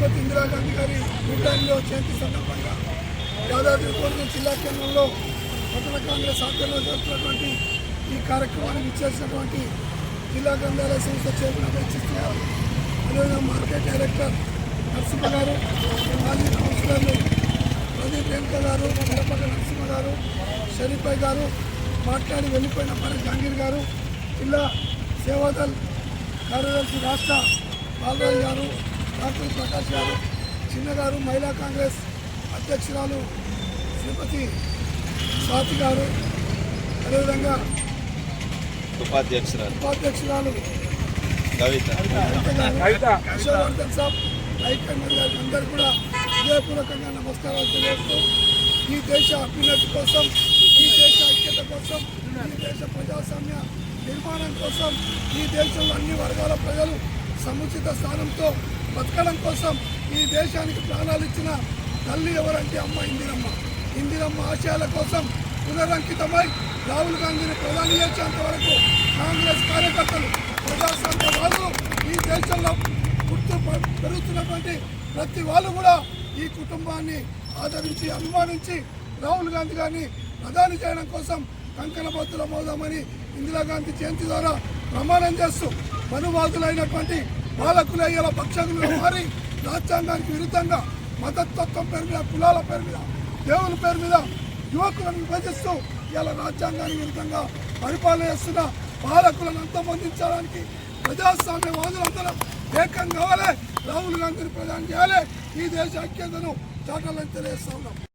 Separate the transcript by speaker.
Speaker 1: శ్రీమతి ఇందిరాగాంధీ గారి 108వ జయంతి సందర్భంగా యాదాద్రి జిల్లా కేంద్రంలో పట్టణ కాంగ్రెస్ ఆధ్వర్యంలో జరుగుతున్నటువంటి ఈ కార్యక్రమానికి ఇచ్చేసినటువంటి జిల్లా గ్రంథాలయ సంస్థ చైర్మన్ అభిచిస్తున్నారు. అదేవిధంగా మార్కెట్ డైరెక్టర్ నరసింహ గారు, మాజీ కౌన్సిలర్లు ప్రదీప్ రేణుక గారు, మిరపక నరసింహ గారు, షరీఫ్ గారు, మాట్లాడి వెళ్ళిపోయిన పరి జహంగీర్ గారు, జిల్లా సేవాదల్ కార్యదర్శి రాష్ట్ర బాలరాజు గారు, డాక్టర్ ప్రకాష్ గారు, చిన్న గారు, మహిళా కాంగ్రెస్ అధ్యక్షురాలు శ్రీమతి స్వాతి గారు, అదేవిధంగా ఉపాధ్యక్షురాలు హర్షవర్ధన్ సాబ్, హైకమాండ్ గారికి అందరూ కూడా హృదయపూర్వకంగా నమస్కారాలు తెలియజేస్తూ ఈ దేశ అభ్యున్నతి కోసం, ఈ దేశ ఐక్యత కోసం, ఈ దేశ ప్రజాస్వామ్య నిర్మాణం కోసం, ఈ దేశంలో అన్ని వర్గాల ప్రజలు సముచిత స్థానంతో బతకడం కోసం ఈ దేశానికి ప్రాణాలు ఇచ్చిన తల్లి ఎవరంటే అమ్మ ఇందిరమ్మ. ఇందిరమ్మ ఆశయాల కోసం పునరంకితమై రాహుల్ గాంధీని ప్రధాని చేసేంత వరకు కాంగ్రెస్ కార్యకర్తలు, ప్రజాస్వామ్యవాదులు, ఈ దేశంలో గుర్తు పెరుగుతున్నటువంటి ప్రతి వాళ్ళు కూడా ఈ కుటుంబాన్ని ఆదరించి అభిమానించి రాహుల్ గాంధీ గారిని ప్రధాని చేయడం కోసం కంకణబద్దులమవుదామని ఇందిరాగాంధీ జయంతి ద్వారా ప్రమాణం చేస్తూ మనువాదులైనటువంటి పాలకులు అయ్యేల పక్షకులుగా మారి రాజ్యాంగానికి విరుద్ధంగా మతతత్వం పేరు మీద, కులాల పేరు మీద, దేవుల పేరు మీద యువకులను విభజిస్తూ ఇలా రాజ్యాంగానికి విరుద్ధంగా పరిపాలన చేస్తున్న పాలకులను అంతమొందించడానికి ప్రజాస్వామ్యవాదులందరం ఏకం కావాలి. రాహుల్ గాంధీని ప్రధాని చేయాలి. ఈ దేశ ఐక్యతను చాటాలని తెలియజేస్తా ఉన్నాం.